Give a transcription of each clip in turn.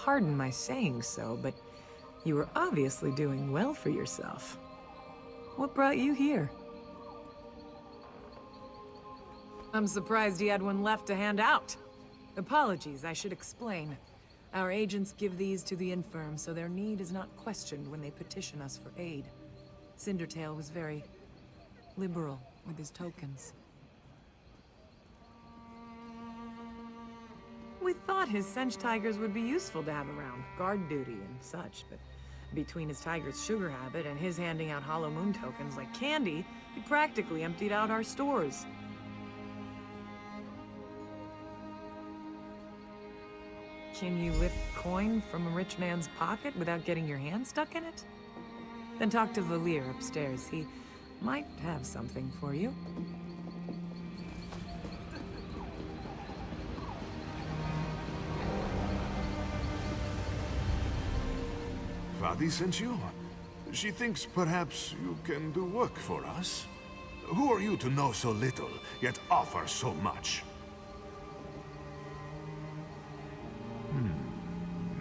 pardon my saying so, but you were obviously doing well for yourself. What brought you here? I'm surprised he had one left to hand out. Apologies, I should explain. Our agents give these to the infirm, so their need is not questioned when they petition us for aid. Cindertail was very liberal with his tokens. We thought his Sench tigers would be useful to have around, guard duty and such, but between his tiger's sugar habit and his handing out Hollow Moon tokens like candy, he practically emptied out our stores. Can you lift coin from a rich man's pocket without getting your hand stuck in it? Then talk to Valir upstairs. He might have something for you. Vadi sent you? She thinks perhaps you can do work for us? Who are you to know so little, yet offer so much?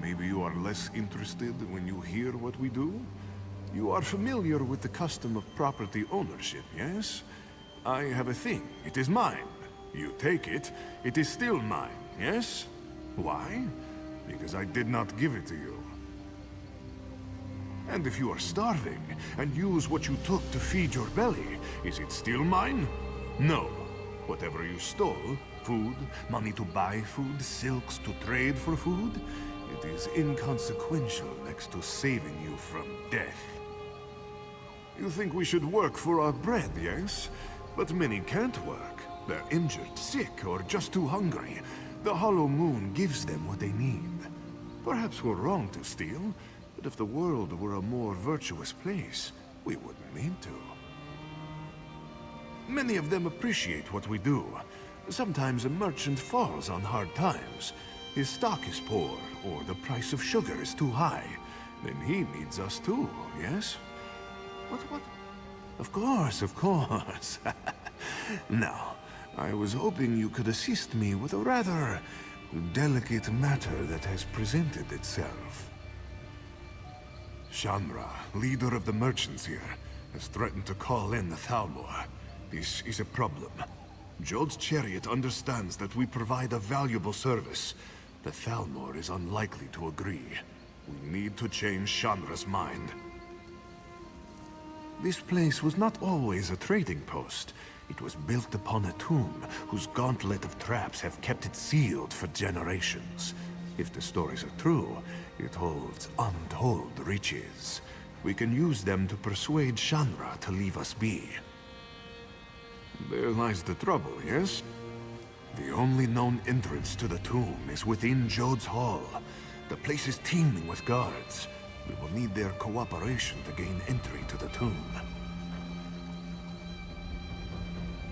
Maybe you are less interested when you hear what we do? You are familiar with the custom of property ownership, yes? I have a thing. It is mine. You take it, it is still mine, yes? Why? Because I did not give it to you. And if you are starving, and use what you took to feed your belly, is it still mine? No. Whatever you stole, food, money to buy food, silks to trade for food, it is inconsequential next to saving you from death. You think we should work for our bread, yes? But many can't work. They're injured, sick, or just too hungry. The Hollow Moon gives them what they need. Perhaps we're wrong to steal, but if the world were a more virtuous place, we wouldn't need to. Many of them appreciate what we do. Sometimes a merchant falls on hard times. His stock is poor, or the price of sugar is too high. Then he needs us too, yes? What? Of course, of course. Now, I was hoping you could assist me with a rather delicate matter that has presented itself. Shanra, leader of the merchants here, has threatened to call in the Thalmor. This is a problem. Jod's chariot understands that we provide a valuable service. The Thalmor is unlikely to agree. We need to change Shanra's mind. This place was not always a trading post. It was built upon a tomb, whose gauntlet of traps have kept it sealed for generations. If the stories are true, it holds untold riches. We can use them to persuade Shanra to leave us be. There lies the trouble, yes? The only known entrance to the tomb is within Jod's Hall. The place is teeming with guards. We will need their cooperation to gain entry to the tomb.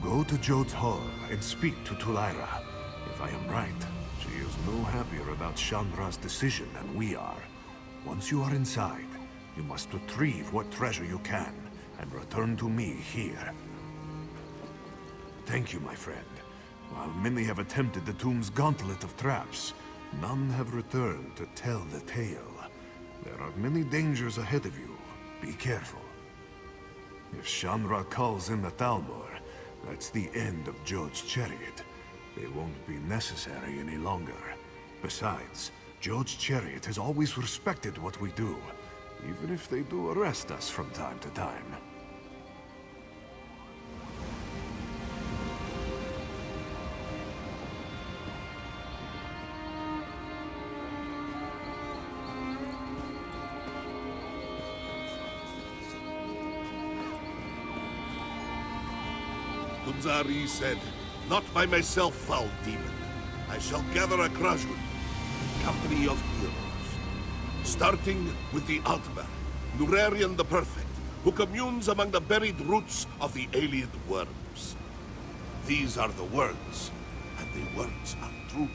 Go to Jod's Hall and speak to Tulaira. If I am right, she is no happier about Shanra's decision than we are. Once you are inside, you must retrieve what treasure you can and return to me here. Thank you, my friend. While many have attempted the tomb's gauntlet of traps, none have returned to tell the tale. There are many dangers ahead of you. Be careful. If Shanra calls in the Thalmor, that's the end of Jod's chariot. They won't be necessary any longer. Besides, Jod's chariot has always respected what we do, even if they do arrest us from time to time. Gunzari said, "Not by myself, foul demon. I shall gather a Krajun, company of heroes. Starting with the Altmer, Nurarian the Perfect, who communes among the buried roots of the alien worms. These are the words, and the words are true."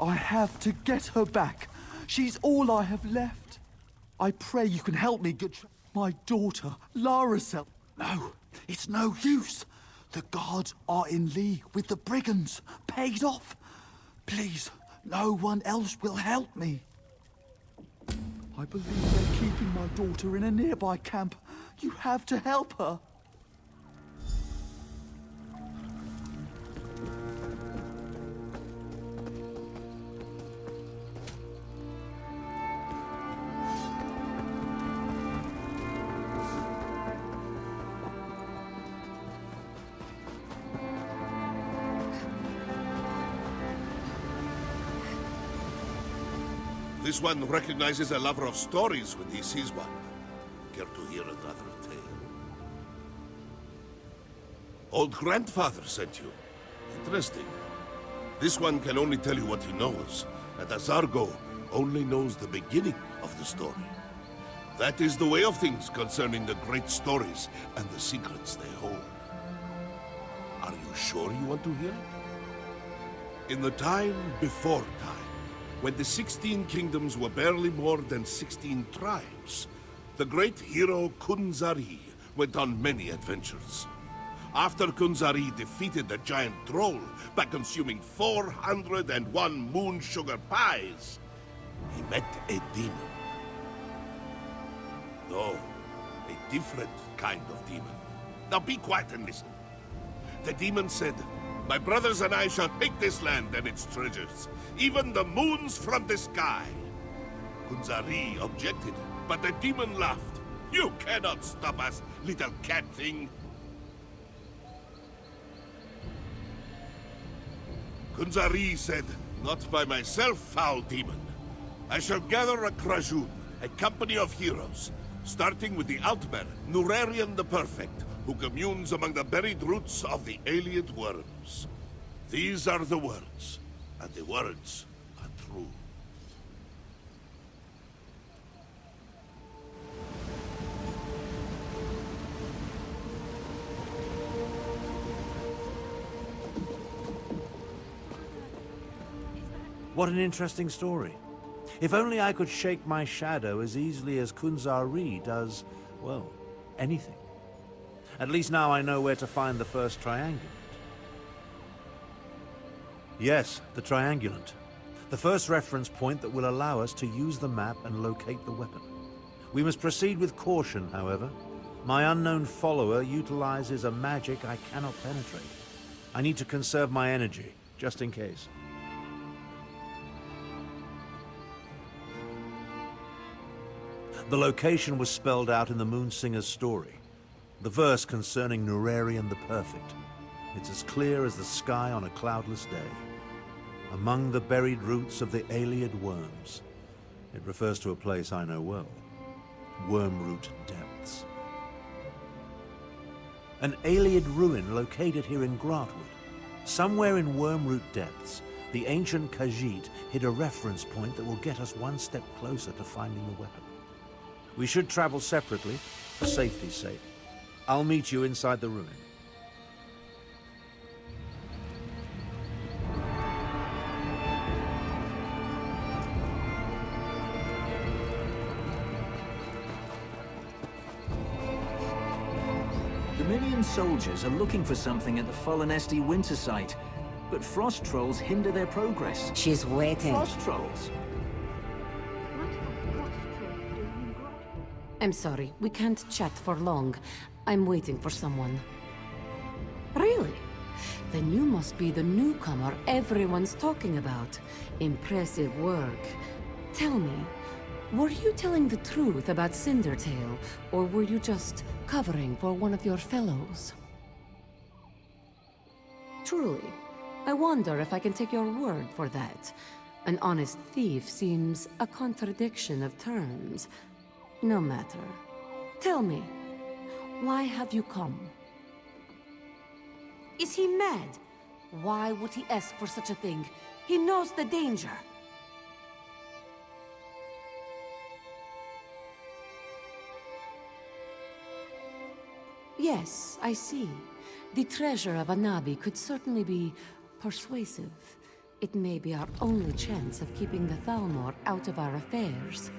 I have to get her back. She's all I have left. I pray you can help me get my daughter, Laracel. No, it's no use. The guards are in league with the brigands, paid off. Please, no one else will help me. I believe they're keeping my daughter in a nearby camp. You have to help her. This one recognizes a lover of stories when he sees one. Care to hear another tale? Old grandfather sent you. Interesting. This one can only tell you what he knows, and Azargo only knows the beginning of the story. That is the way of things concerning the great stories and the secrets they hold. Are you sure you want to hear it? In the time before time, when the 16 kingdoms were barely more than 16 tribes, the great hero Kunzari went on many adventures. After Kunzari defeated the giant troll by consuming 401 moon sugar pies, he met a demon. No, a different kind of demon. Now be quiet and listen. The demon said, "My brothers and I shall take this land and its treasures, even the moons from the sky." Kunzari objected, but the demon laughed. "You cannot stop us, little cat thing." Kunzari said, "Not by myself, foul demon. I shall gather a Krajun, a company of heroes, starting with the Altmer, Nurarian the Perfect, who communes among the buried roots of the Ayleid worms. These are the words, and the words are true." What an interesting story. If only I could shake my shadow as easily as Kunzari does, well, anything. At least now I know where to find the first triangulant. Yes, the triangulant. The first reference point that will allow us to use the map and locate the weapon. We must proceed with caution, however. My unknown follower utilizes a magic I cannot penetrate. I need to conserve my energy, just in case. The location was spelled out in the Moonsinger's story. The verse concerning Nurarian the Perfect. It's as clear as the sky on a cloudless day. Among the buried roots of the Ayleid worms. It refers to a place I know well. Wormroot Depths. An Ayleid ruin located here in Grotwood. Somewhere in Wormroot Depths, the ancient Khajiit hid a reference point that will get us one step closer to finding the weapon. We should travel separately, for safety's sake. I'll meet you inside the ruin. Dominion soldiers are looking for something at the Fallen Esti winter site, but frost trolls hinder their progress. She's waiting. Frost trolls? I'm sorry, we can't chat for long. I'm waiting for someone. Really? Then you must be the newcomer everyone's talking about. Impressive work. Tell me, were you telling the truth about Cindertail, or were you just covering for one of your fellows? Truly, I wonder if I can take your word for that. An honest thief seems a contradiction of terms. No matter. Tell me, why have you come? Is he mad? Why would he ask for such a thing? He knows the danger. Yes, I see. The treasure of Anabi could certainly be persuasive. It may be our only chance of keeping the Thalmor out of our affairs.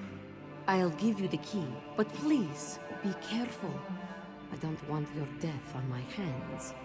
I'll give you the key, but please, be careful. I don't want your death on my hands.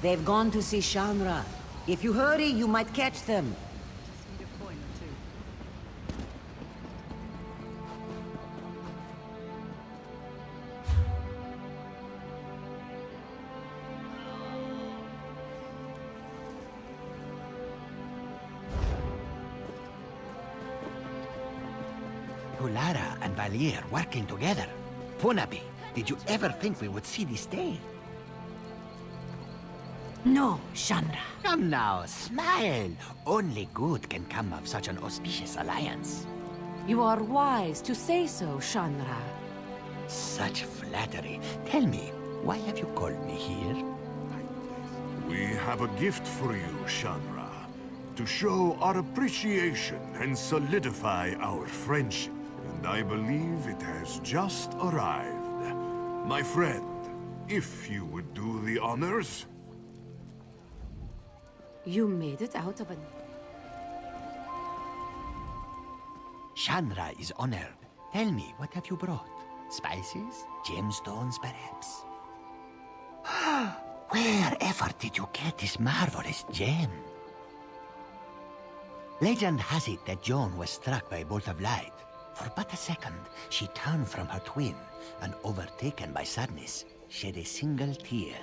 They've gone to see Shanra. If you hurry, you might catch them. Lara and Valier working together. Punabi, did you ever think we would see this day? No, Shanra. Come now, smile. Only good can come of such an auspicious alliance. You are wise to say so, Shanra. Such flattery. Tell me, why have you called me here? We have a gift for you, Shanra. To show our appreciation and solidify our friendship. And I believe it has just arrived. My friend, if you would do the honors. You made it out of an... Shanra is honored. Tell me, what have you brought? Spices? Gemstones, perhaps? Wherever did you get this marvelous gem? Legend has it that Joan was struck by a bolt of light. For but a second, she turned from her twin, and overtaken by sadness, shed a single tear.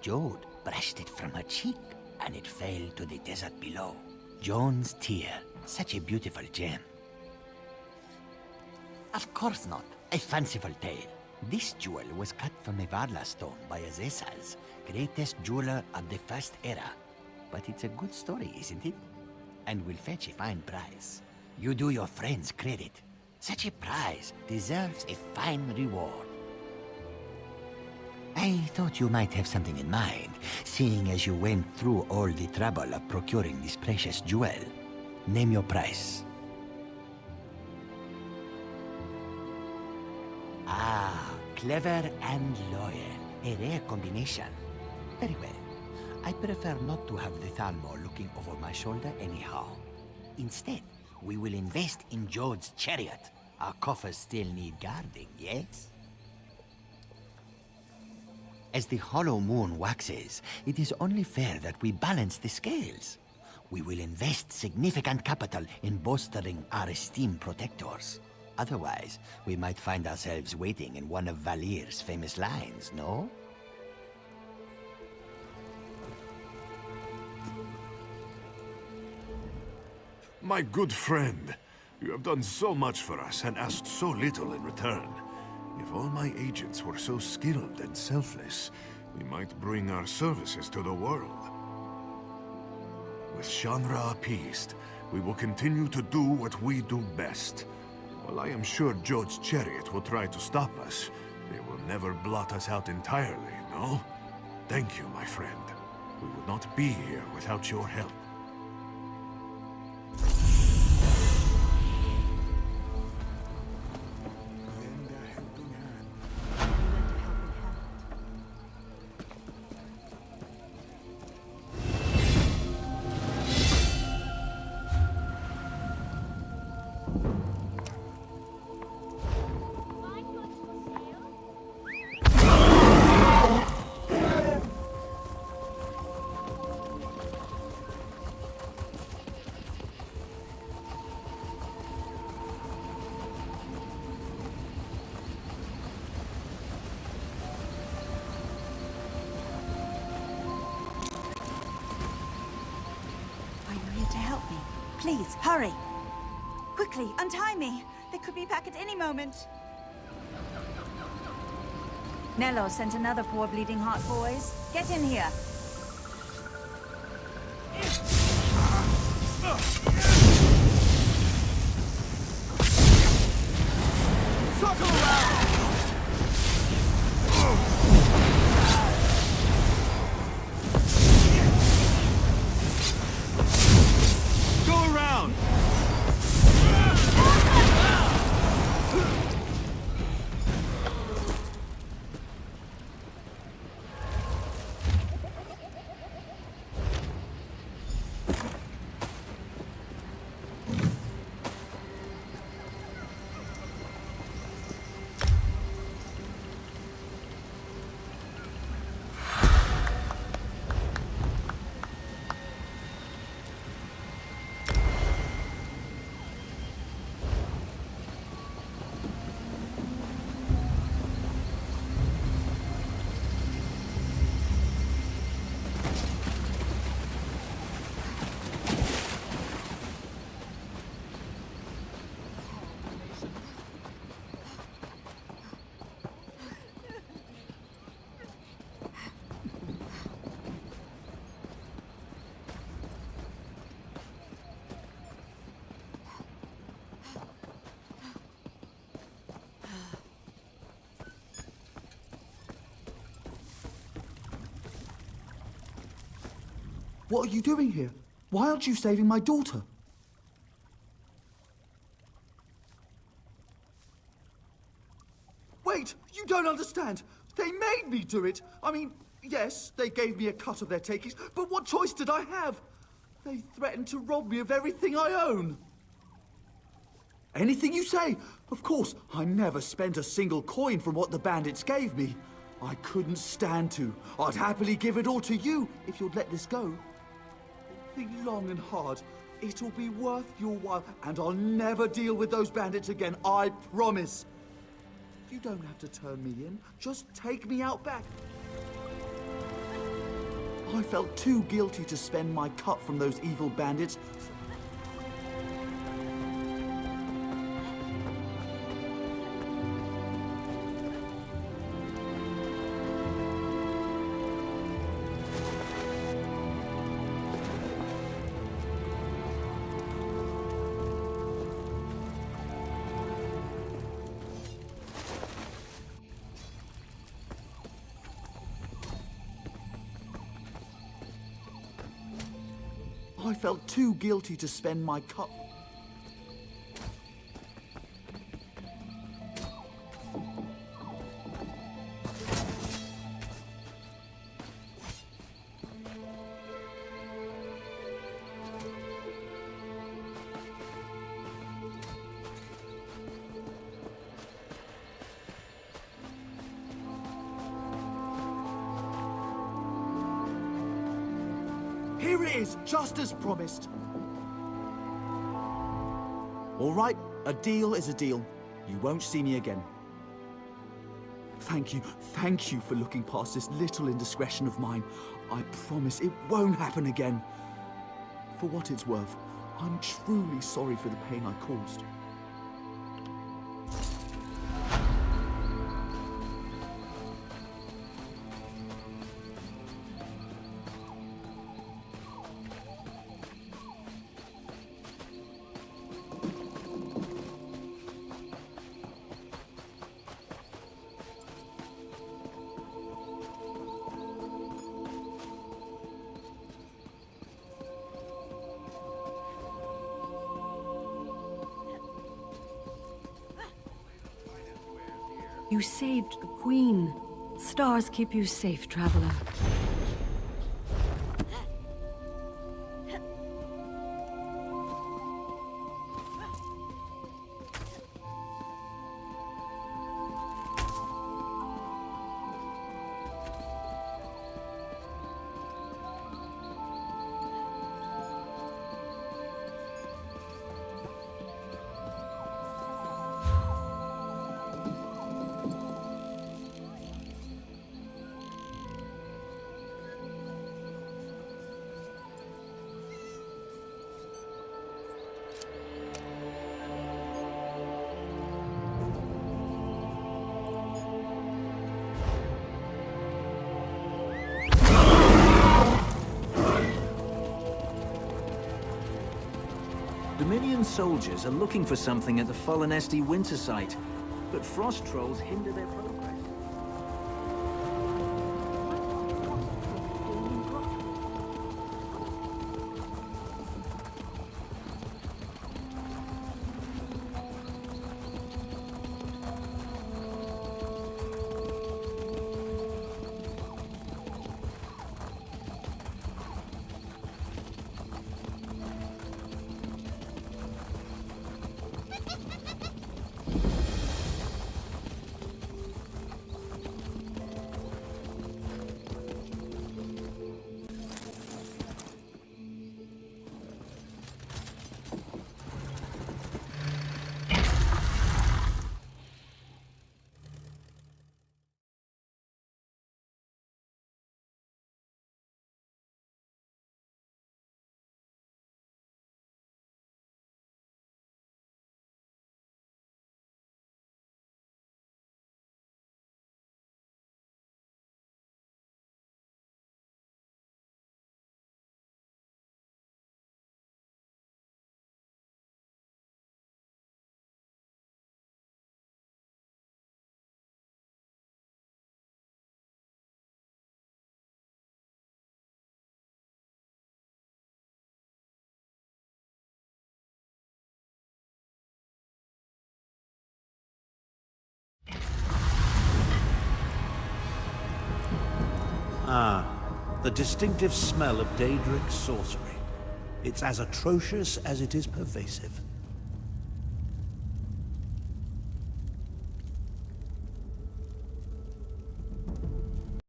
Jode brushed it from her cheek, and it fell to the desert below. Joan's tear, such a beautiful gem. Of course not. A fanciful tale. This jewel was cut from a Varla stone by Azesas, greatest jeweler of the First Era. But it's a good story, isn't it? And will fetch a fine price. You do your friends credit. Such a prize deserves a fine reward. I thought you might have something in mind, seeing as you went through all the trouble of procuring this precious jewel. Name your price. Ah, clever and loyal. A rare combination. Very well. I prefer not to have the Thalmor looking over my shoulder anyhow. Instead, we will invest in Jode's chariot. Our coffers still need guarding, yes? As the hollow moon waxes, it is only fair that we balance the scales. We will invest significant capital in bolstering our esteemed protectors. Otherwise, we might find ourselves waiting in one of Valir's famous lines, no? My good friend, you have done so much for us and asked so little in return. If all my agents were so skilled and selfless, we might bring our services to the world. With Shanra appeased, we will continue to do what we do best. While I am sure Jode's chariot will try to stop us, they will never blot us out entirely, no? Thank you, my friend. We would not be here without your help. Please, hurry! Quickly, untie me! They could be back at any moment! Nello sent another poor bleeding heart, boys. Get in here! Circle around! Go around! What are you doing here? Why aren't you saving my daughter? Wait, you don't understand. They made me do it. I mean, yes, they gave me a cut of their takings, but what choice did I have? They threatened to rob me of everything I own. Anything you say. Of course, I never spent a single coin from what the bandits gave me. I couldn't stand to. I'd happily give it all to you if you'd let this go. Think long and hard. It'll be worth your while, and I'll never deal with those bandits again, I promise. You don't have to turn me in. Just take me out back. I felt too guilty to spend my cut from those evil bandits. I felt too guilty to spend my cut. Here it is, just as promised. All right, a deal is a deal. You won't see me again. Thank you for looking past this little indiscretion of mine. I promise it won't happen again. For what it's worth, I'm truly sorry for the pain I caused. You saved the Queen. Stars keep you safe, traveler. Dominion soldiers are looking for something at the fallen Esti winter site, but frost trolls hinder their progress. Ah, the distinctive smell of Daedric sorcery. It's as atrocious as it is pervasive.